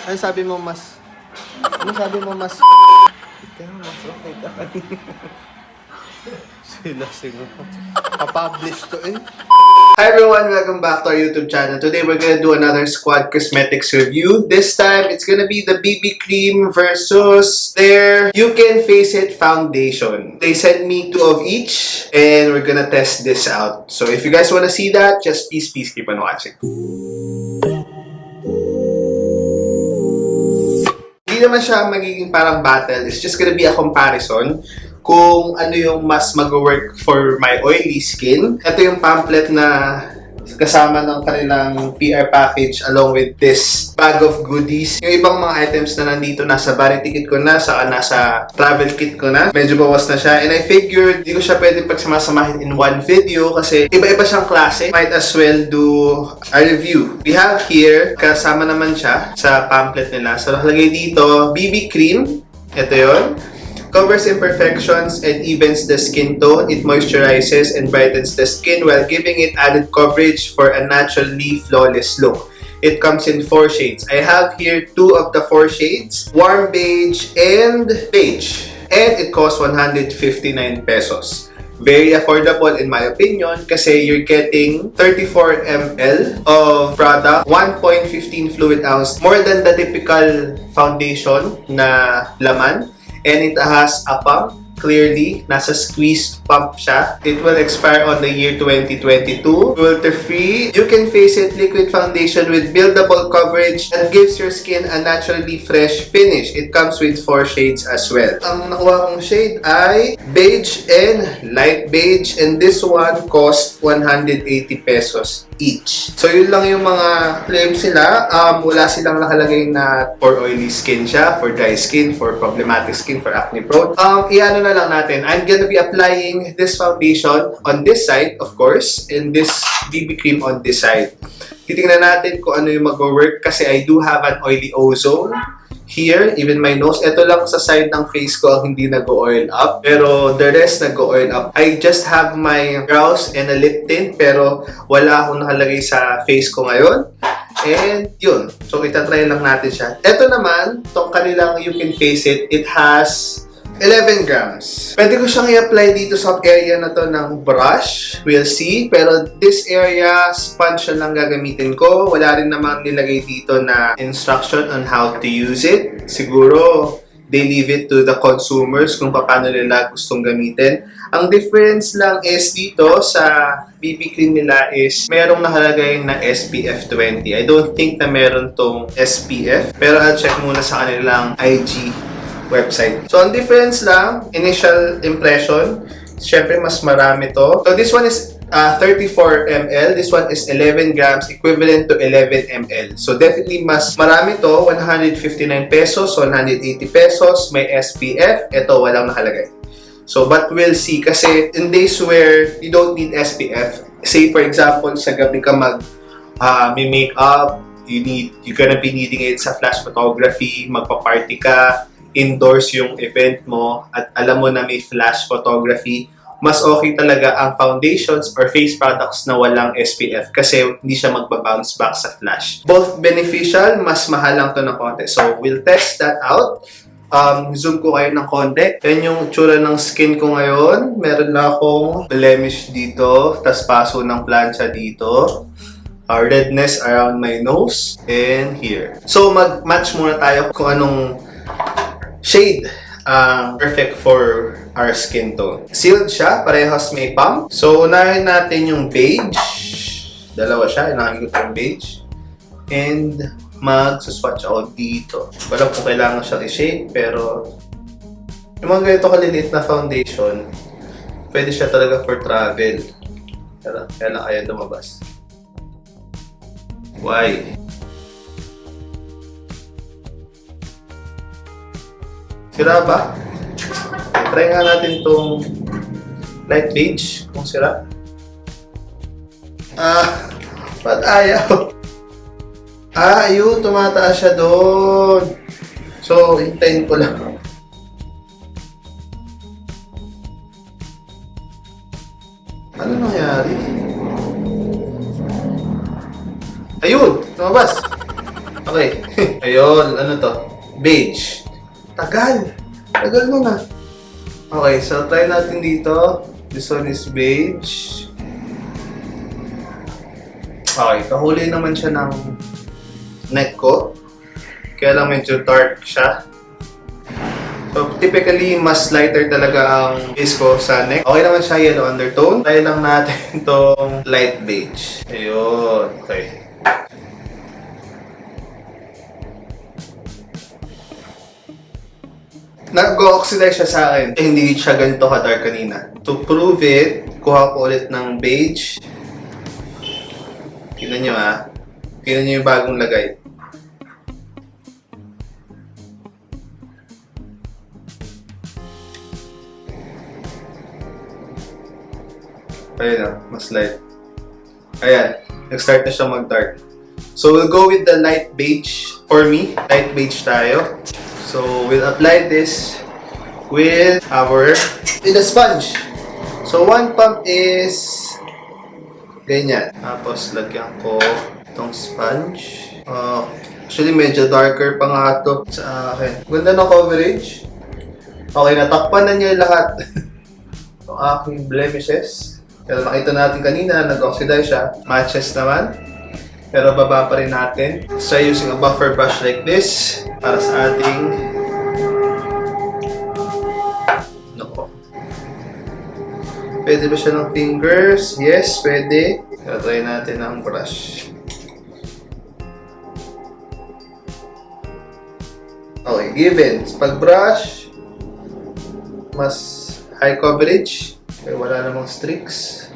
Ano sabi mo mas... Ano sabi mo mas... Kaya mas okay ka kanina. Sila siguro. Pa-publish to eh. Hi everyone, welcome back to our YouTube channel. Today we're gonna do another Squad Cosmetics review. This time, it's gonna be the BB Cream versus their You Can Face It Foundation. They sent me 2 of each, and we're gonna test this out. So if you guys wanna see that, just please keep on watching. Hindi naman siya magiging parang battle. It's just gonna be a comparison kung ano yung mas mag-work for my oily skin. Ito yung pamphlet na kasama ng kanilang PR package along with this bag of goodies. Yung ibang mga items na nandito, nasa variety kit ko na, saka nasa travel kit ko na. Medyo bawas na siya. And I figured, di ko siya pwede pagsamasamahin in one video kasi iba-iba siyang klase. Might as well do a review. We have here, kasama naman siya sa pamphlet nila. So, nakalagay dito, BB Cream. Ito yun. Covers imperfections and evens the skin tone. It moisturizes and brightens the skin while giving it added coverage for a naturally flawless look. It comes in 4 shades. I have here 2 of the 4 shades, warm beige and beige. And it costs 159 pesos. Very affordable in my opinion kasi you're getting 34 ml of product, 1.15 fluid ounce, more than the typical foundation na laman. And it has a pump. Clearly, nasa squeezed pump siya. It will expire on the year 2022. Cruelty-free. You Can Face It liquid foundation with buildable coverage that gives your skin a naturally fresh finish. It comes with 4 shades as well. Ang nakuha kong shade ay beige and light beige. And this one cost 180 pesos each. So, yun lang yung mga claims nila. Wala silang nakalagay na for oily skin siya, for dry skin, for problematic skin, for acne prone. Iano na lang natin. I'm gonna be applying this foundation on this side, of course, and this BB cream on this side. Titingnan natin kung ano yung mag-work kasi I do have an oily ozone here, even my nose. Ito lang sa side ng face ko ang hindi nag-oil up. Pero the rest nag-oil up. I just have my brows and a lip tint pero wala akong nakalagay sa face ko ngayon. And yun. So itatry lang natin siya. Ito naman, itong kanilang You Can Face It, it has 11 grams. Pwede ko siyang i-apply dito sa area na to ng brush. We'll see. Pero this area, sponge lang gagamitin ko. Wala rin naman nilagay dito na instruction on how to use it. Siguro, they leave it to the consumers kung paano nila gustong gamitin. Ang difference lang is dito sa BB cream nila is merong nakalagay na SPF 20. I don't think na meron tong SPF. Pero I'll check muna sa kanilang IG website. So, ang difference lang, initial impression, syempre mas marami to. So, this one is 34 ml. This one is 11 grams, equivalent to 11 ml. So, definitely mas marami to. 159 pesos, 180 pesos. May SPF. Ito, walang nakalagay. So, but we'll see. Kasi in days where you don't need SPF, say for example, sa gabi ka may makeup, you're gonna be needing it sa flash photography, magpa-party ka, indoors yung event mo at alam mo na may flash photography, mas okay talaga ang foundations or face products na walang SPF kasi hindi siya magba-bounce back sa flash. Both beneficial, mas mahal lang to ng konti. So, we'll test that out. Zoom ko kayo ng konti. Yan yung tsura ng skin ko ngayon. Meron na akong blemish dito, tas paso ng plancha dito. Redness around my nose and here. So, mag-match muna tayo kung anong shade perfect for our skin tone. Sealed siya, parehas may pump. So, unahin natin yung beige. Dalawa siya, inahin ko yung beige. And mag-swatch ako dito. Wala kung kailangan siyang i-shade, pero yung mga ganito kaliliit na foundation, pwede siya talaga for travel. Pero, kaya lang ayaw lumabas. Why? Sira ba? Try nga natin itong light beige kung sira. Ba't ayaw? Ayun, tumataas siya doon. So, hintayin ko lang. Ano nangyari? Ayun, lumabas. Okay. Ayun, ano to? Beige. Tagal. Tagal nun ah. Okay, so try natin dito. This one is beige. Okay, kahuli naman siya ng neck ko. Kaya lang medyo dark siya. So, typically, mas lighter talaga ang base ko sa neck. Okay naman siya, yellow undertone. Try lang natin itong light beige. Ayun. Okay. Nag-oxidize siya sa akin. Hindi siya ganito ka-dark kanina. To prove it, kuha ko ulit ng beige. Tingnan nyo ah. Tingnan nyo yung bagong lagay. Ayun na, mas light. Ayan, nag-start na siya mag-dark. So, we'll go with the light beige for me. Light beige tayo. So, we'll apply this with a sponge. So, one pump is ganyan. Tapos, lagyan ko itong sponge. Actually, medyo darker pa nga ito sa akin. Ganda ng coverage. Okay, natakpan na niya lahat. Itong aking blemishes. Pero makita natin kanina, nag-oxidize siya. Matches naman. Pero baba pa rin natin. So, using a buffer brush like this para sa ating nako. Pwede ba siya ng fingers? Yes, pwede. Pero try natin ang brush. Okay, given. Pag brush, mas high coverage. Okay, wala namang streaks.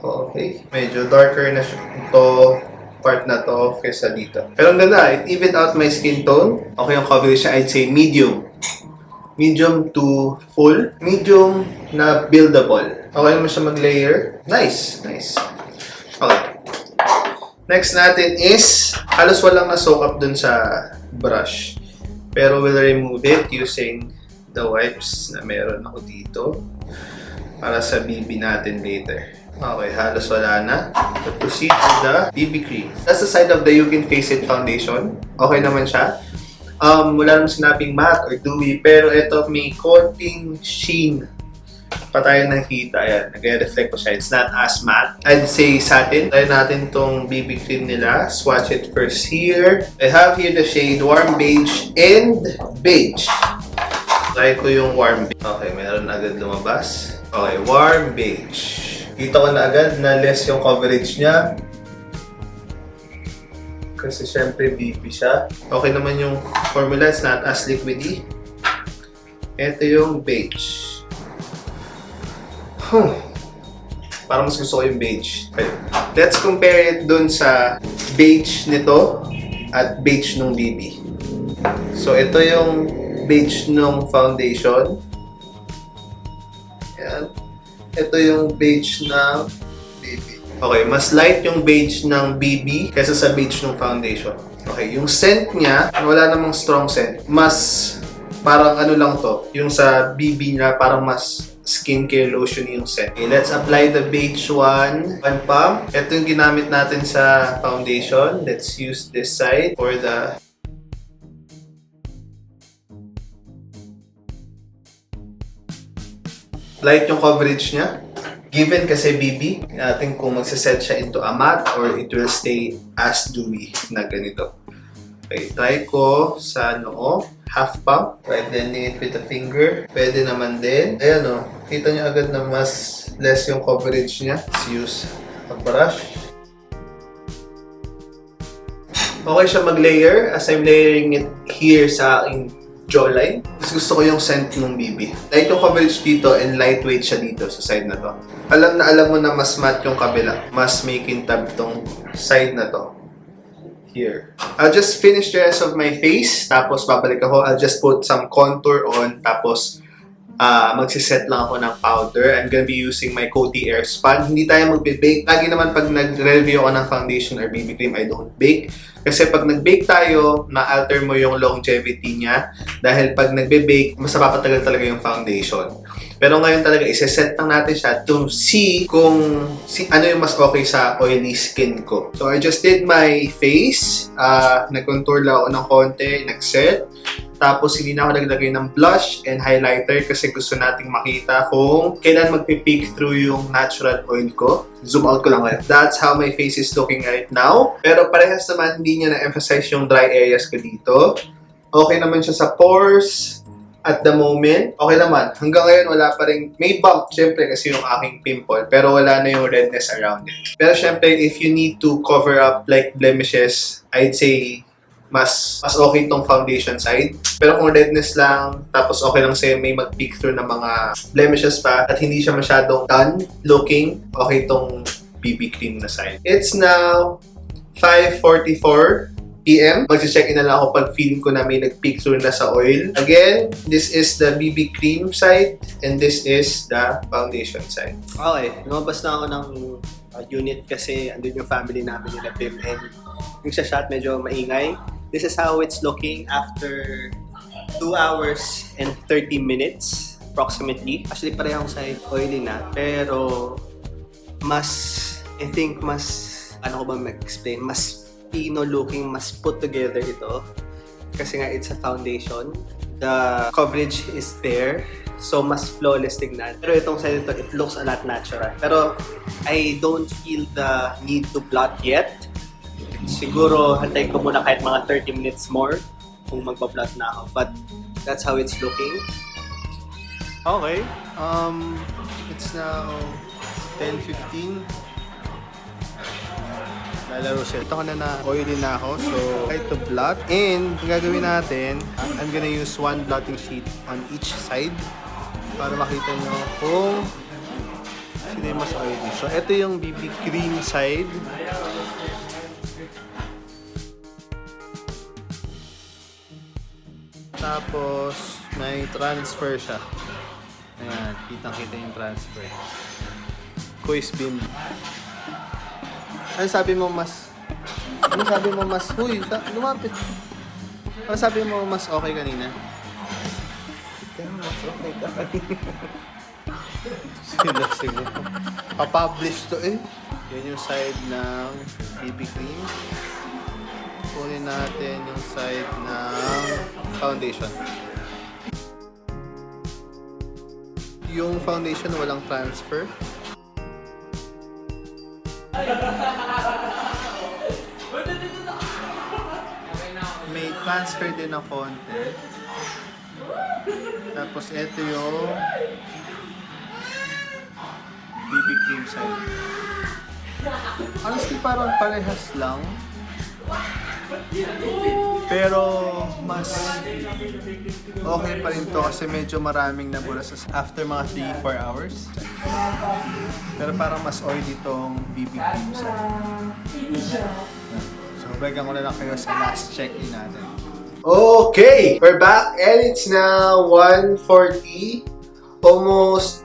Okay. Medyo darker na siya ito part na to kaysa dito. Pero ang ganda, it evened out my skin tone. Okay, yung coverage siya, I'd say medium. Medium to full. Medium na buildable. Okay naman siya mag-layer. Nice. Nice. Okay. Next natin is, halos walang na-soak up dun sa brush. Pero we'll remove it using the wipes na meron ako dito. Para sa BB natin later. Okay, halos wala na. But proceed with the BB cream. That's the side of the You Can Face It foundation. Okay naman siya. Wala naman sinabing matte or dewy. Pero ito may konting sheen pa tayo nakita. Ayan, nag-reflect ko siya. It's not as matte. I'd say satin. Try natin tong BB cream nila. Swatch it first here. I have here the shade Warm Beige and Beige. Try ko yung Warm Beige. Okay, meron agad lumabas. Okay, Warm Beige. Kita ko na agad na less yung coverage niya. Kasi syempre BB siya. Okay naman yung formula. It's not as liquidy. Ito yung beige. Parang mas gusto ko yung beige. Okay. Let's compare it dun sa beige nito at beige nung BB. So ito yung beige nung foundation. Ayan. Ito yung beige ng BB. Okay, mas light yung beige ng BB kaysa sa beige ng foundation. Okay, yung scent niya, wala namang strong scent. Mas parang ano lang to. Yung sa BB niya, parang mas skincare lotion yung scent. Okay, let's apply the beige one pump. Ito yung ginamit natin sa foundation. Let's use this side for the light yung coverage niya. Given kasi BB, natin kung magsaset siya into a matte or it will stay as dewy na ganito. Okay, try ko sa noo. Half pump. Try blending it with a finger. Pwede naman din. Ayan o. Kita nyo agad na mas less yung coverage niya. Let's use a brush. Okay siya mag-layer as I'm layering it here sa aking jawline. Mas gusto ko yung scent ng BB. Light yung coverage dito and lightweight siya dito sa side na to. Alam mo na mas matte yung kabila. Mas may kintab tong side na to. Here. I'll just finish the rest of my face. Tapos babalik ako. I'll just put some contour on. Tapos magsiset lang ako ng powder. I'm gonna be using my Coty Air Span. Hindi tayo magbe-bake. Lagi naman pag nag-review ako ng foundation or BB cream, I don't bake. Kasi pag nag-bake tayo, ma-alter mo yung longevity niya. Dahil pag nagbe-bake, mas mapapatagal talaga yung foundation. Pero ngayon talaga, isa-set lang natin siya to see kung ano yung mas okay sa oily skin ko. So, I just did my face. Nag-contour lang ako ng konti, nag-set. Tapos, hindi na ako naglagay ng blush and highlighter kasi gusto nating makita kung kailan magpipeek through yung natural oil ko. Zoom out ko lang ngayon. That's how my face is looking right now. Pero parehas naman, hindi niya na-emphasize yung dry areas ko dito. Okay naman siya sa pores. At the moment, okay naman. Hanggang ngayon, wala pa rin. May bump, syempre, kasi yung aking pimple. Pero wala na yung redness around it. Pero syempre, if you need to cover up like blemishes, I'd say mas okay tong foundation side. Pero kung redness lang, tapos okay lang sa'yo may mag-peek through ng mga blemishes pa, at hindi siya masyadong done looking, okay tong BB cream na side. It's now 5:44 PM. Mag-check in na lang ako pag feeling ko na may nag-peek through na sa oil. Again, this is the BB cream side and this is the foundation side. Okay, lumabas na ako ng unit kasi andun yung family namin nila Bim and yung sa shot medyo maingay. This is how it's looking after 2 hours and 30 minutes approximately. Actually parehong side oily na pero I think ano ko ba mag-explain, mas Pino looking, mas put together ito kasi nga it's a foundation. The coverage is there, so mas flawless tignan. Pero itong side ito, it looks a lot natural. Pero I don't feel the need to blot yet. Siguro hantay ko muna kahit mga 30 minutes more kung magpa-blot na ako. But that's how it's looking. Okay, it's now 10:15. Lalaro siya. Ito ko na oily na ako, so try to blot. And ang gagawin natin, I'm gonna use one blotting sheet on each side para makita nyo kung sino yung mas oily. So ito yung BB cream side. Tapos may transfer siya. Ayan, kitang-kita yung transfer. Kuys beam. Ano sabi mo mas... Huy, lumapit. Ano sabi mo mas okay kanina? Mas okay ka kanina. Sila. Pa-publish to eh. Yan yung side ng BB cream. Kunin natin yung side ng foundation. Yung foundation walang transfer. May transfer din ng konti. Tapos ito yung BB cream side. Honestly, parang parehas lang. Pero mas okay pa rin to kasi medyo maraming nabura sa after mga 3-4 hours. Pero parang mas oily itong BB cream side. So, balikan ko na lang kayo sa last check-in natin. Okay, we're back and it's now 1:40, almost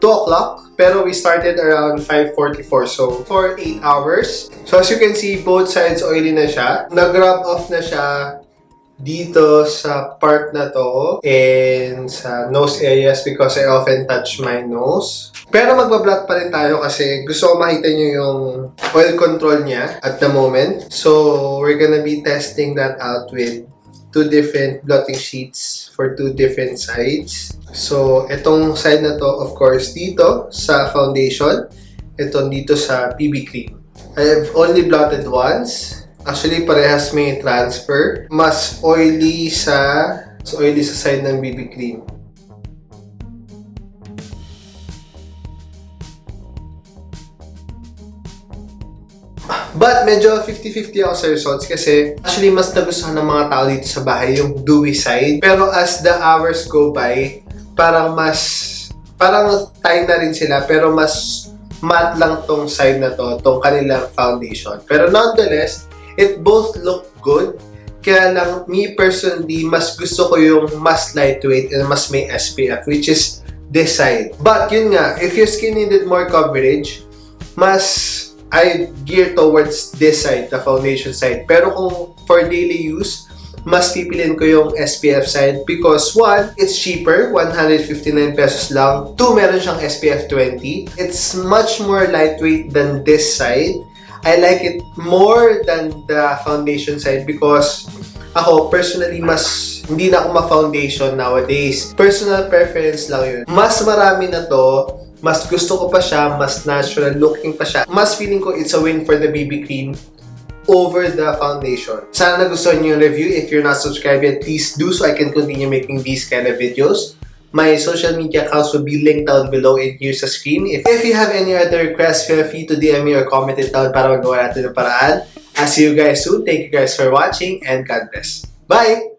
2 o'clock. Pero we started around 5:44, so for 8 hours. So as you can see, both sides oily na siya. Nag-rub off na siya dito sa part na to and sa nose areas because I often touch my nose. Pero magbablot pa rin tayo kasi gusto ko makita nyo yung oil control niya at the moment. So we're gonna be testing that out with 2 different blotting sheets for 2 different sides. So, itong side na to, of course, dito sa foundation. Ito dito sa BB cream. I have only blotted once. Actually, parehas may transfer. Mas oily sa side ng BB cream. But medyo 50-50 ako sa results kasi actually mas nagustuhan ng mga tao dito sa bahay yung dewy side. Pero as the hours go by, parang time na rin sila pero mas matte lang tong side na to, tong kanilang foundation. Pero nonetheless, it both look good. Kaya lang, me personally, mas gusto ko yung mas lightweight and mas may SPF, which is this side. But yun nga, if your skin needed more coverage, I gear towards this side, the foundation side. Pero kung for daily use, mas pipiliin ko yung SPF side because one, it's cheaper, 159 pesos lang. Two, meron siyang SPF 20. It's much more lightweight than this side. I like it more than the foundation side because ako, personally, mas hindi na ako ma-foundation nowadays. Personal preference lang yun. Mas marami na to, mas gusto ko pa siya, mas natural looking pa siya. Mas feeling ko it's a win for the BB cream over the foundation. Sana nagustuhan niyo yung review. If you're not subscribed yet, please do so I can continue making these kind of videos. My social media accounts will be linked down below and here sa screen. If you have any other requests, feel free to DM me or comment it down para magawa natin ng paraan. I'll see you guys soon. Thank you guys for watching and God bless. Bye!